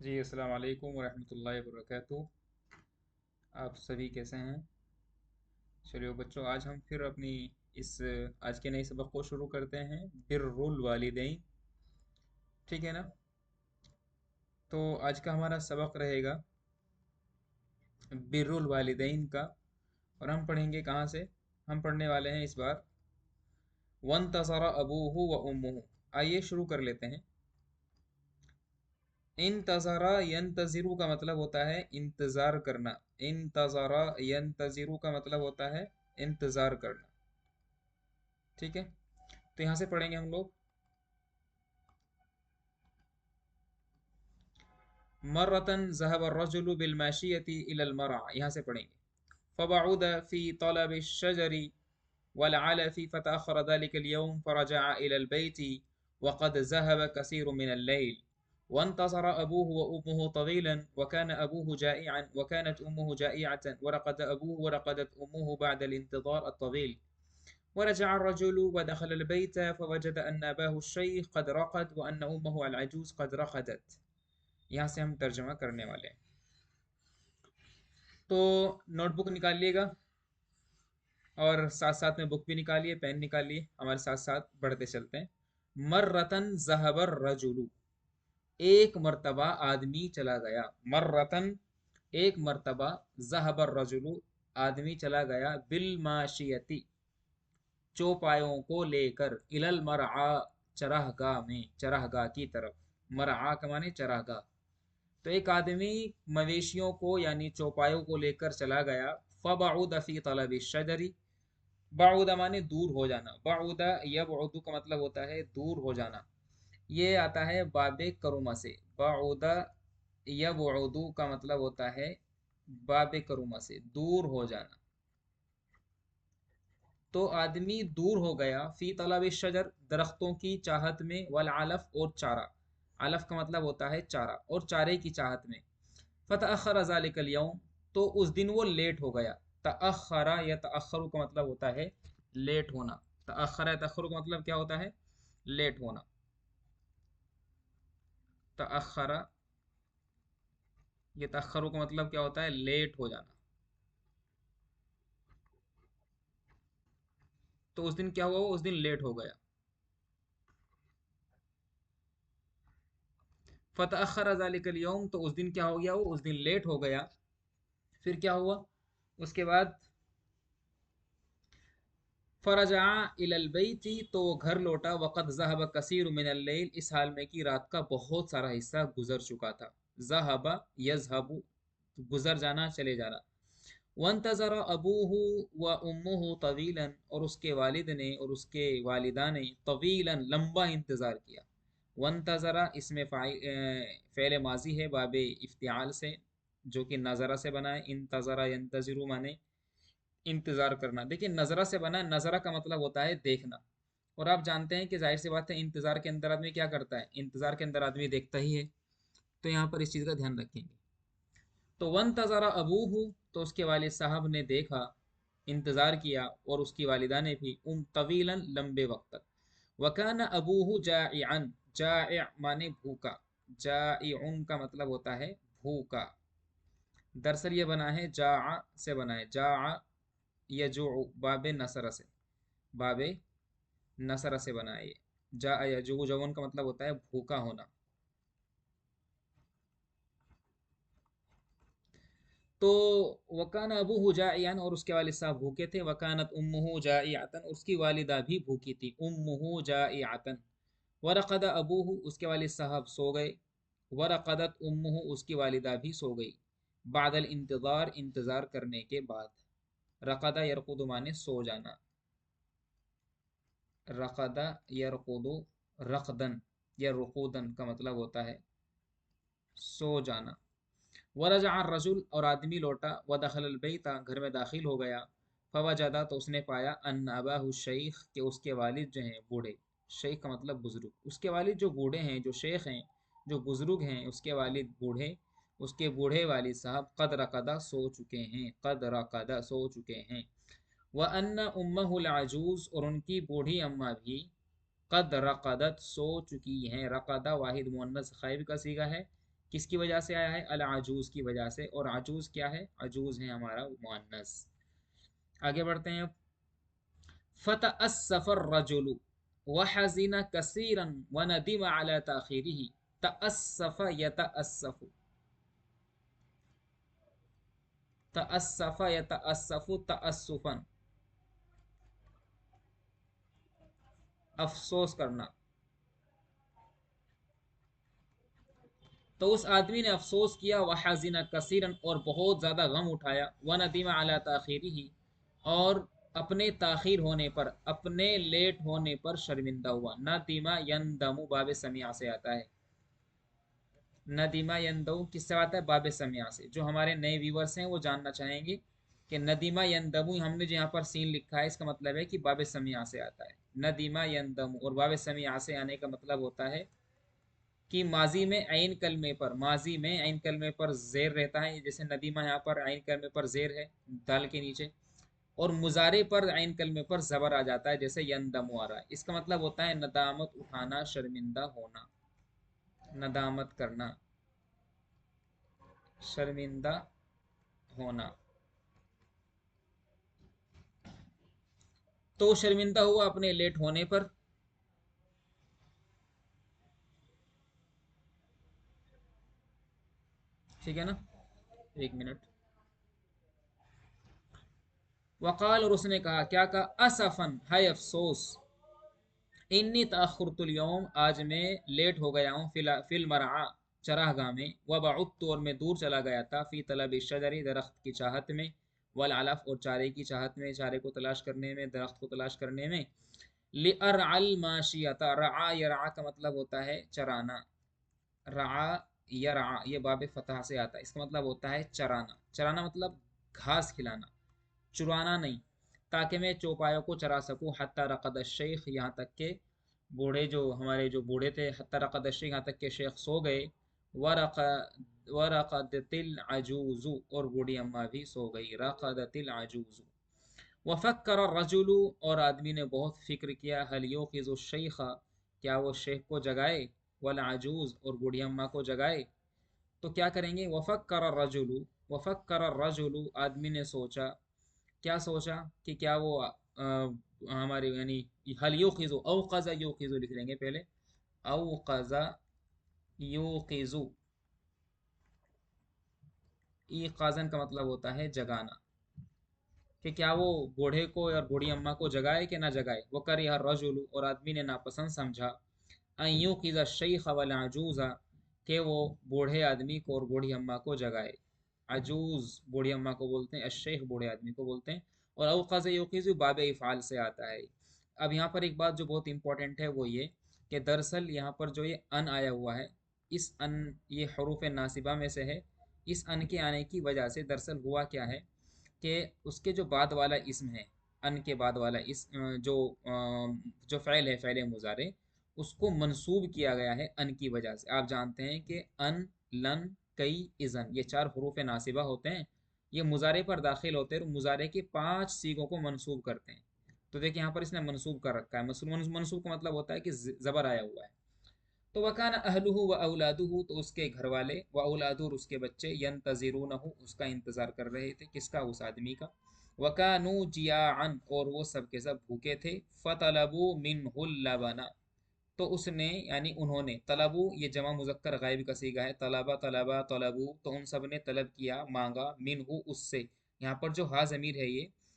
जी अस्सलाम वालेकुम वरहमतुल्लाहि वबरकातुहू। आप सभी कैसे हैं? चलिए बच्चों, आज हम फिर अपनी इस आज के नए सबक को शुरू करते हैं, बिर्रुल वालिदैन। ठीक है ना? तो आज का हमारा सबक रहेगा बिर्रुल वालिदैन का। और हम पढ़ेंगे कहाँ से? हम पढ़ने वाले हैं इस बार वंतज़रा अबूहु व उम्मुहु। आइए शुरू कर लेते हैं। इंतज़रा यंतज़िरु का मतलब होता है इंतज़ार करना। इंतज़रा यंतज़िरु का मतलब होता है इंतज़ार करना। ठीक है, तो यहाँ से पढ़ेंगे हम लोग। मर्रतन ज़हब अर्रजुलु बिलमाशियति इलल मरअ, यहाँ से पढ़ेंगे। फबअुद फी तलब अश-शजरि वल-अलफि फतअख़र ज़ालिका अल-यौम फरजअ इलल बैति वक़द ज़हब कसीरुम मिनल लैल वंतज़र अबूहु व उम्मुहु तवीलन वकान अबूहु जाइअन वकानत उम्मुहु जाइअतन वरक़द अबूहु वरक़दत उम्मुहु बअद अल-इंतिज़ार अत-तवील ورجع الرجل ودخل البيت فوجد أن أباه الشيخ قد رقد وأن أمه العجوز قد رقدت. यहाँ से हम तर्जमा करने वाले हैं। तो नोटबुक निकालिएगा और साथ साथ में बुक भी निकालिए, पेन निकालिए, हमारे साथ साथ बढ़ते चलते हैं। मर्रतन ज़हबर रजुलु, एक मर्तबा आदमी चला गया। मर्रतन एक मर्तबा, ज़हबर रजुलु आदमी चला गया, बिल माशियती चौपायों को लेकर, इलल मरआ चराहगाह में, चराहगाह की तरफ। मरआ का माने चराहगाह। तो एक आदमी मवेशियों को यानी चौपायों को लेकर चला गया। फबउद फी तलब शजरी, बाउदा माने दूर हो जाना। बाउदा यबउदु का मतलब होता है दूर हो जाना। ये आता है बाबे करुमा से। बाउदा यबउदु का मतलब होता है बाबे करुमा से दूर हो जाना। तो आदमी दूर हो गया, फी तलब शजर दरख्तों की चाहत में, वल अलफ और चारा। अलफ का मतलब होता है चारा, और चारे की चाहत में। फतअखर ज़ालिकल यौम, तो उस दिन वो लेट हो गया। तअखरा या तअखरु का मतलब होता है लेट होना। तअखरा या तअखरु का मतलब क्या होता है? लेट होना। तअखरा या तअखरु का मतलब क्या होता है? लेट हो जाना। तो उस दिन क्या हुआ? वो उस दिन लेट हो गया। फतअखर ज़ालिकल यौम, तो उस दिन क्या हो गया? वो उस दिन लेट हो गया। फिर क्या हुआ उसके बाद? फरजा इलल बैती, तो वो घर लौटा। वक़द ज़हब कसीर मिनल लैल, इस हाल में कि रात का बहुत सारा हिस्सा गुजर चुका था। ज़हब यज़हबु, गुजर जाना, चले जाना। वंतज़र अबूहु व उम्मुहु तवीलन, और उसके वालिद ने और उसके वालिदा ने तवीलन लंबा इंतज़ार किया। वंतज़रा इसमें फ़ेल माजी है बाबे इफ्तिआल से, जो कि नज़रा से बना है। इंतज़रा यंतज़िरु माने इंतजार करना। देखिए नजरा से बना, नजरा का मतलब होता है देखना। और आप जानते हैं कि जाहिर सी बात है इंतजार के अंदर आदमी क्या करता है? इंतजार के अंदर आदमी देखता ही है। तो यहाँ पर इस चीज का ध्यान रखेंगे। तो वन तज़ारा अबूहु, तो उसके वालिद साहब ने देखा, इंतजार किया, और उसकी वालिदा ने भी, तवीलन लंबे वक्त तक। वकान अबूहु जाइअन, जाइ माने भूखा, जाइउन का मतलब होता है भूखा। दरअसल ये बना है जा से बना है, जा यजू, बाबे नसर से, बाबे नसर से बना है ये। जा यजू जवन का मतलब होता है भूखा होना। तो वकान अबूहु जाइयान, और उसके वालिद साहब भूखे थे। वकानत उम्मुहु जाइयातन, उसकी वालिदा भी भूखी थी। उम्मुहु जाइयातन। वरक़द अबूहु, उसके वालिद साहब सो गए। वरक़दत उम्मुहु, उसकी वालिदा भी सो गई। बादल इंतज़ार, इंतज़ार करने के बाद। रक़दा यरक़ुदु माने सो जाना। रक़दा यरक़ुदु रक़दन या रुक़ूदन का मतलब होता है सो जाना। वरजा रजुल, और आदमी लौटा। व दखल बैता, घर में दाखिल हो गया। फवजदा, तो उसने पाया। अन अबाहु शैख, के उसके वालिद जो हैं बूढ़े। शेख का मतलब बुजुर्ग। उसके वालिद जो बूढ़े हैं, जो शेख हैं, जो बुजुर्ग हैं, उसके वालिद बूढ़े, उसके बूढ़े वालिद साहब कद रकदा, सो चुके हैं। कद रकदा, सो चुके हैं। व अन्न उम्महुल अजूज, और उनकी बूढ़ी अम्मा भी कद रकदत, सो चुकी हैं। रकदा वाहिद मुअन्नस ग़ाइब का सीगा है, किस की वजह से आया है? अल-अजूज की वजह से। और अजूज क्या है? अजूज है हमारा मुअन्नस। आगे बढ़ते हैं। फ़तअस्सफ़ अर्रजुलु वहज़िन कसीरन वनदिम अला ताख़ीरिही। तअस्सफ़ यतअस्सफ़ु, तअस्सफ़ यतअस्सफ़ु तअस्सुफ़न, अफसोस करना। तो उस आदमी ने अफसोस किया, वहज़िन कसीरन, और बहुत ज़्यादा गम उठाया, वनदिम अला ताख़ीरिही, और अपने ताख़ीर होने पर, अपने लेट होने पर शर्मिंदा हुआ। नदिमा यंदमु बाब समिया से आता है। नदीमा यंदमु किससे आता है? बाब समिया से। जो हमारे नए व्यूवर्स हैं वो जानना चाहेंगे कि नदीमा यंदमु, हमने जो यहाँ पर सीन लिखा है इसका मतलब है कि बाब समिया से आता है। नदीमा यंदमु, और बाब समिया से आने का मतलब होता है कि माजी में ऐन कलमे पर, माजी में ऐन कलमे पर जेर रहता है, जैसे नदीमा यहाँ पर ऐन कलमे पर जेर है दाल के नीचे, और मुजारे पर ऐन कलमे पर जबर आ जाता है, जैसे यंदमु आ रहा है। इसका मतलब होता है नदामत उठाना, शर्मिंदा होना, नदामत करना, शर्मिंदा होना। तो शर्मिंदा हुआ अपने लेट होने पर। ठीक है ना? एक मिनट। वकाल, और उसने कहा, क्या कहा? असफन, है अफसोस, इन्नी तअखुरतुल यौम, आज मैं लेट हो गया हूँ, फिल मरआ, चरागाह में, व बउत्तु, और मैं दूर चला गया था, फी तलब शजरी, दरख्त की चाहत में, वल अलफ, और चारे की चाहत में, चारे को तलाश करने में, दरख्त को तलाश करने में, लिअरअल माशियता, रआ यरआ का मतलब होता है चराना, रआ यरआ ये बाब फतह से आता है। इसका मतलब होता है चराना। चराना मतलब घास खिलाना, चुराना नहीं। ताकि मैं चौपायों को चरा सकूं, हत्ता रक़द शेख, यहाँ तक के बूढ़े, जो हमारे जो बूढ़े थे, हत्ता रक़द शेख, यहाँ तक के शेख सो गए। वरक़ वरक़दतिल अजूज़ु, और बूढ़ी अम्मा भी सो गई। रक़दतिल अजूज़ु। वफ़क्कर रजुलु, और आदमी ने बहुत फिक्र किया, हल युक़िज़ु शेखा, क्या वो शेख को जगाए, वल अजूज़, और बूढ़ी अम्मा को जगाए। तो क्या करेंगे? वफ़क्कर रजुलु, वफ़क्कर रजुलु, आदमी ने सोचा। क्या सोचा? कि क्या वो हमारे यानी हल युक़िज़ु, औक़ज़ युक़िज़ु लिख लेंगे पहले। औक़ज़ युक़िज़ु, ईक़ाज़न का मतलब होता है जगाना, कि क्या वो बूढ़े को और बूढ़ी अम्मा को जगाए कि ना जगाए। वो करिह रजुलु, और आदमी ने नापसंद समझा, अन युक़िज़ शैख़ वल अजूज़ा, कि वो बूढ़े आदमी को और बूढ़ी अम्मा को जगाए। अजूज़ बूढ़ी अम्मा को बोलते हैं, अशेख बूढ़े आदमी को बोलते हैं। और औक़ज़ युक़िज़ु बाब इफ़ाल से आता है। अब यहाँ पर एक बात जो बहुत इंपॉर्टेंट है वो ये, कि दरअसल यहाँ पर जो ये अन आया हुआ है, इस अन, ये हरूफ नासिबा में से है। इस अन के आने की वजह से दरअसल हुआ क्या है कि उसके जो बाद वाला इस्म है, अन के बाद वाला जो फ़ैल है, फ़ैल मुज़ारे, उसको मंसूब किया गया है अन की वजह से। आप जानते हैं कि अन, लन, कई, इज़न, ये चार हरूफ नासिबा होते हैं। ये मुज़ारे पर दाखिल होते हैं और मुज़ारे के 5 सीगों को मंसूब करते हैं। तो देखिए यहाँ पर इसने मंसूब कर रखा है। मंसूब का मतलब होता है कि ज़बर आया हुआ है। तो वकान अहलुहु व औलादुहु, तो उसके घर वाले, व औलादु, और उसके बच्चे, यंतज़िरूनहु, उसका इंतज़ार कर रहे थे। किसका? उस आदमी का। वकानू जियाअन, और वो सब के सब भूखे थे। फ़तलबू मिन्हुल लबना, तो उसने यानी उन्होंने, तलबू ये जमा मुज़क्कर गायब का सीगा है, तलबा तलबा तलबू, तो उन सब ने तलब किया, मांगा, मिनहु उससे। यहाँ पर जो हा ज़मीर है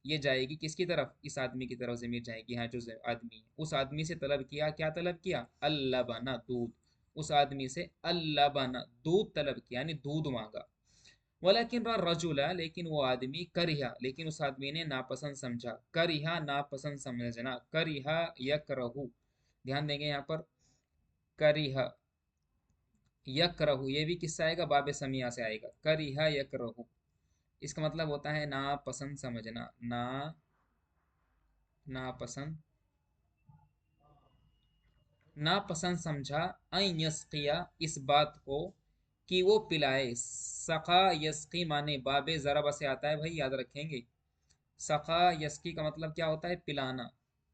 ये जाएगी किसकी तरफ? इस आदमी की तरफ ज़मीर जाएगी। यहाँ जो आदमी है, उस आदमी से तलब किया। क्या तलब किया? अल्लबना, दूध। उस आदमी से अल्लबना, दूध तलब किया, यानी दूध मांगा। वलाकिन रजुला, लेकिन वो आदमी, करिहा, लेकिन उस आदमी ने नापसंद समझा। करिहा नापसंद समझना, करिहा यकरहु, ध्यान देंगे यहाँ पर। करिहा यकरहु, ये भी किससे आएगा? बाब समिया से आएगा। करिहा यकरहु, इसका मतलब होता है नापसंद समझना, नापसंद, नापसंद समझा। अन यस्किया, इस बात को कि वो पिलाए। सका यस्की माने बाबे ज़रब से आता है भाई, याद रखेंगे। सका यस्की का मतलब क्या होता है? पिलाना।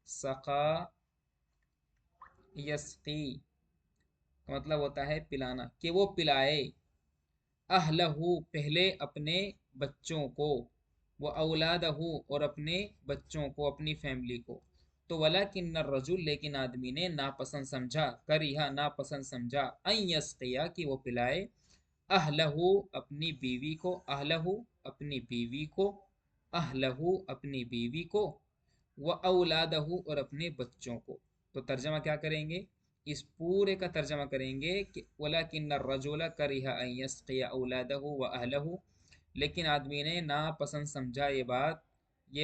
सका यस्की का मतलब होता है पिलाना, कि वो पिलाए। अहलहू पहले अपने बच्चों को, व औलादहू और अपने बच्चों को, अपनी फैमिली को। तो वलाकिन रजुल लेकिन आदमी ने नापसंद समझा, करिहा नापसंद समझा, अन यस्किया कि वो पिलाए, अहलहू अपनी बीवी को, अहलहू अपनी बीवी को, अहलहू अपनी बीवी को, व औलादहू और अपने बच्चों को। तो तर्जमा क्या करेंगे, इस पूरे का तर्जमा करेंगे कि वलाकिन रजुला करिहा अन यस्किया औलादहू व अहलहू, लेकिन आदमी ने नापसंद समझा ये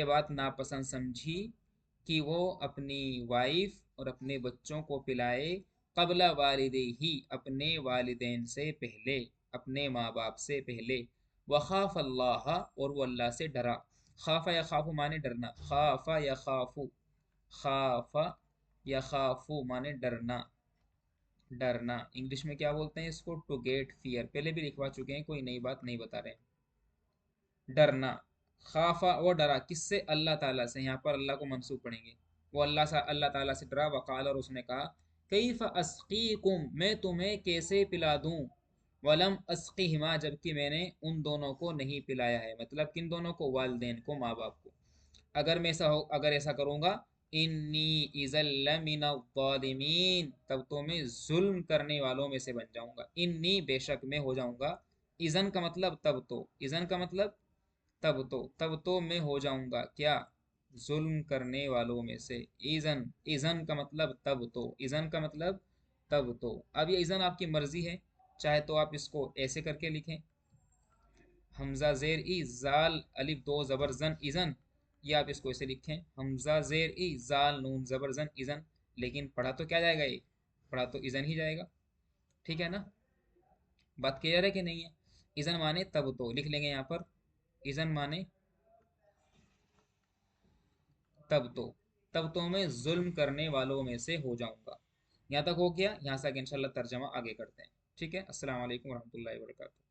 बात नापसंद समझी कि वो अपनी वाइफ और अपने बच्चों को पिलाए, कबला वालिदे ही अपने वालिदैन से पहले, अपने माँ बाप से पहले, वखाफ अल्लाह और वो अल्लाह से डरा। खाफा या खाफू माने डरना, खाफा या खाफू, खाफा या खाफू माने डरना, डरना इंग्लिश में क्या बोलते हैं इसको, टू गेट फियर, पहले भी लिखवा चुके हैं, कोई नई बात नहीं बता रहे हैं। डरना, खाफा वो डरा किससे, अल्लाह ताला से, यहाँ पर अल्लाह को मंसूब पढ़ेंगे। वो अल्लाह ताला से डरा, वकाल और उसने कहा, कैफ अस्कीकुम मैं तुम्हें कैसे पिला दूं, वलम अस्कीहिमा जबकि मैंने उन दोनों को नहीं पिलाया है, मतलब किन दोनों को, वालदेन को, माँ बाप को। अगर ऐसा करूंगा, इन्नी इज़ल लमिन ज़ालिमीन तब तो मैं जुल्म करने वालों में से बन जाऊंगा, इन्नी बेशक मैं हो जाऊंगा, इज़न का मतलब तब तो, इज़न का मतलब तब तो मैं हो जाऊंगा क्या, जुल्म करने वालों में से। इज़न, इज़न का मतलब तब तो, इज़न का मतलब तब तो। अब ये इज़न आपकी मर्जी है, चाहे तो आप इसको ऐसे करके लिखें, हमजा जेर ई जाल अलिफ दो जबर जन इज़न, या आप इसको ऐसे लिखें, हमजा जेर ई जाल नून जबर जन इज़न, लेकिन पढ़ा तो क्या जाएगा, ये पढ़ा तो इज़न ही जाएगा। ठीक है ना, बात क्लियर है कि नहीं है। इज़न माने तब तो, लिख लेंगे यहाँ पर, इज़न माने तब तो मैं जुल्म करने वालों में से हो जाऊंगा। यहाँ तक हो गया, यहाँ से आगे इंशाल्लाह तर्जमा आगे करते हैं। ठीक है, अस्सलाम वालेकुम रहमतुल्लाहि व बरकातहू।